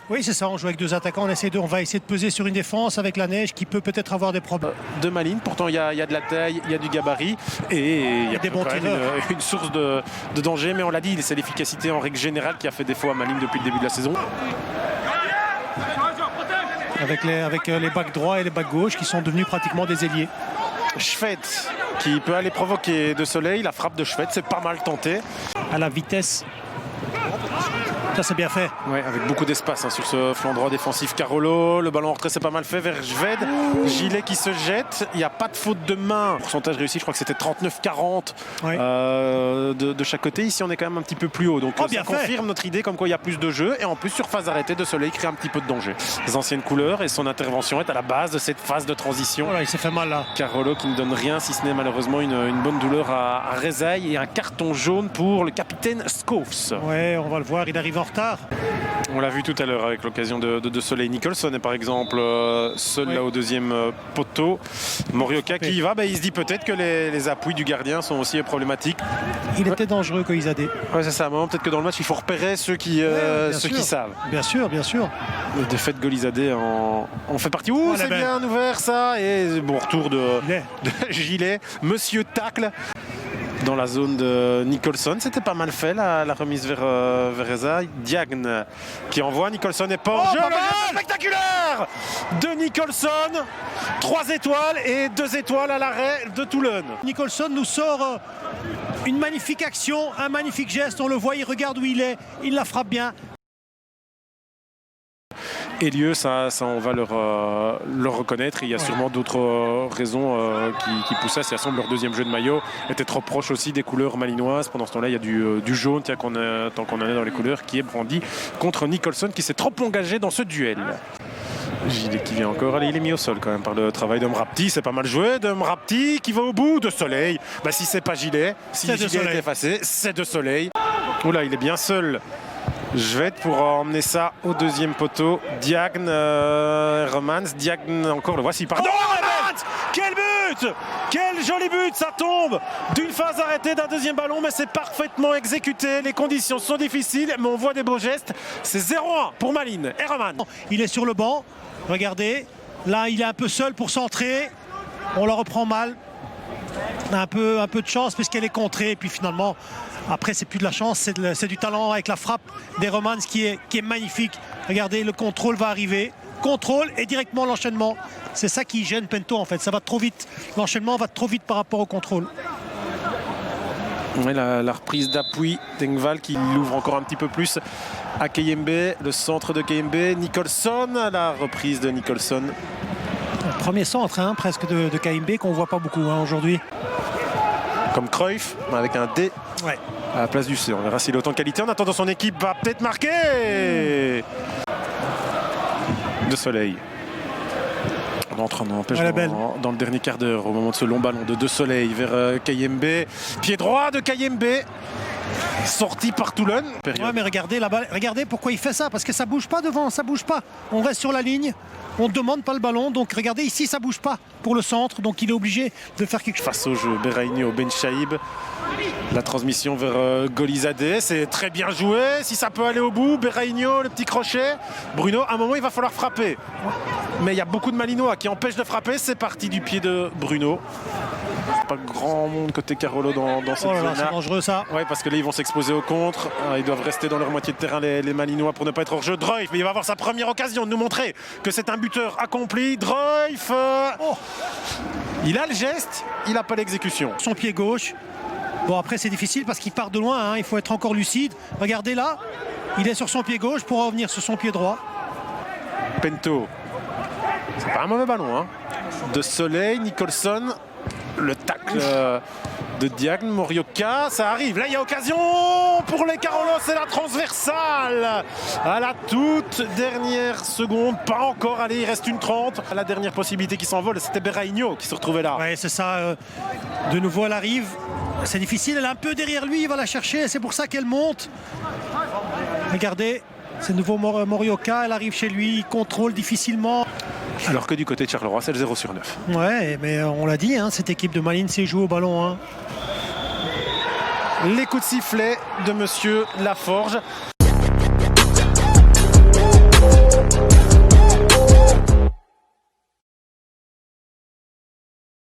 Oui, c'est ça, on joue avec deux attaquants, on va essayer de peser sur une défense avec la neige qui peut peut-être avoir des problèmes. De Malines, pourtant il y a de la taille, il y a du gabarit et il y a des bons tireurs. Une source de danger, mais on l'a dit, c'est l'efficacité en règle générale qui a fait défaut à Malines depuis le début de la saison. Avec les backs droits et les backs gauches qui sont devenus pratiquement des ailiers. Schwed qui peut aller provoquer De Soleil, la frappe de Schwed, c'est pas mal tenté. À la vitesse. Ça c'est bien fait. Ouais, avec beaucoup d'espace sur ce flanc droit défensif. Carolo, le ballon en retrait c'est pas mal fait vers Schwed. Gilet qui se jette, il n'y a pas de faute de main. Pourcentage réussi, je crois que c'était 39-40 de chaque côté. Ici on est quand même un petit peu plus haut. Donc ça confirme notre idée comme quoi il y a plus de jeu. Et en plus sur phase arrêtée, De Soleil crée un petit peu de danger. Les anciennes couleurs et son intervention est à la base de cette phase de transition. Voilà, il s'est fait mal là. Carolo qui ne donne rien si ce n'est malheureusement une bonne douleur à Rezaï et un carton jaune pour le capitaine Schoofs. Ouais, on va le voir, il arrive en retard. On l'a vu tout à l'heure avec l'occasion de Soleil. Nicholson est par exemple seul là au deuxième poteau. Morioka qui y va, il se dit peut-être que les appuis du gardien sont aussi problématiques. Il était dangereux Golizadeh. Ouais, c'est ça. À un moment peut-être que dans le match il faut repérer ceux qui savent. Bien sûr, bien sûr. Le défaite de Golizadeh en fait partie. Ouh, c'est bien ouvert ça. Et bon, retour de Gilet. Monsieur tacle. Dans la zone de Nicholson, c'était pas mal fait la remise vers Reza. Diagne qui envoie, Nicholson est pas en jeu. Le geste spectaculaire de Nicholson, 3 étoiles et 2 étoiles à l'arrêt de Toulon. Nicholson nous sort une magnifique action, un magnifique geste, on le voit, il regarde où il est, il la frappe bien. Elieu, ça on va leur reconnaître. Il y a sûrement d'autres raisons qui poussaient. Ça semble leur deuxième jeu de maillot était trop proche aussi des couleurs malinoises. Pendant ce temps-là, il y a du jaune, tant qu'on en est dans les couleurs, qui est brandi contre Nicholson qui s'est trop engagé dans ce duel. Gilet qui vient encore. Allez, il est mis au sol quand même par le travail d'Omrapti. C'est pas mal joué. d'Omrapti qui va au bout. De Soleil. Si c'est pas Gilet, si Gilet est effacé, c'est De Soleil. Oula, il est bien seul. Schwed pour emmener ça au deuxième poteau. Diagne, Romans, Diagne encore, le voici, pardon. Romans, quel but! Quel joli but, ça tombe d'une phase arrêtée d'un deuxième ballon, mais c'est parfaitement exécuté. Les conditions sont difficiles, mais on voit des beaux gestes. C'est 0-1 pour Malines et Roman. Il est sur le banc, regardez. Là, il est un peu seul pour centrer. On la reprend mal. Un peu de chance puisqu'elle est contrée. Et puis finalement, après, c'est plus de la chance, c'est du talent avec la frappe des Romans qui est magnifique. Regardez, le contrôle va arriver. Contrôle et directement l'enchaînement. C'est ça qui gêne Pento en fait. Ça va trop vite. L'enchaînement va trop vite par rapport au contrôle. Ouais, la reprise d'appui d'Engval qui l'ouvre encore un petit peu plus à Kayembe. Le centre de Kayembe. Nicholson, la reprise de Nicholson. Premier centre presque de Kayembe qu'on ne voit pas beaucoup aujourd'hui. Comme Cruyff, avec un D à la place du C. On verra s'il a autant de qualité. En attendant, son équipe va peut-être marquer. De Soleil. On entre en empêche dans le dernier quart d'heure au moment de ce long ballon de Soleil vers Kayembe. Pied droit de Kayembe. Sorti par Toulon. Ouais, mais regardez pourquoi il fait ça. Parce que ça bouge pas devant, ça bouge pas. On reste sur la ligne. On ne demande pas le ballon, donc regardez ici ça bouge pas pour le centre, donc il est obligé de faire quelque chose. Face au jeu, Berraigno, Ben Chaïb, la transmission vers Golizadeh, c'est très bien joué, si ça peut aller au bout, Berraigno, le petit crochet, Bruno, à un moment il va falloir frapper. Mais il y a beaucoup de Malinois qui empêchent de frapper, c'est parti du pied de Bruno. Pas grand monde côté Carolo dans cette zone-là. C'est dangereux ça. Ouais, parce que là ils vont s'exposer au contre. Ils doivent rester dans leur moitié de terrain les Malinois pour ne pas être hors jeu. Dreuf, mais il va avoir sa première occasion de nous montrer que c'est un buteur accompli. Dreuf, il a le geste, il n'a pas l'exécution. Son pied gauche. Bon après c'est difficile parce qu'il part de loin. Il faut être encore lucide. Regardez là, il est sur son pied gauche pour revenir sur son pied droit. Pento, c'est pas un mauvais ballon. De Soleil, Nicholson. Le tacle de Diagne, Morioka, ça arrive. Là, il y a occasion pour les Carolos, c'est la transversale à la toute dernière seconde. Pas encore, allez, il reste une 30. La dernière possibilité qui s'envole, c'était Berraigno qui se retrouvait là. Ouais, c'est ça. De nouveau, elle arrive. C'est difficile, elle est un peu derrière lui, il va la chercher. C'est pour ça qu'elle monte. Regardez, c'est nouveau Morioka, elle arrive chez lui, il contrôle difficilement. Alors que du côté de Charleroi, c'est le 0/9. Ouais, mais on l'a dit, cette équipe de Malines sait jouer au ballon. Les coups de sifflet de Monsieur Laforge.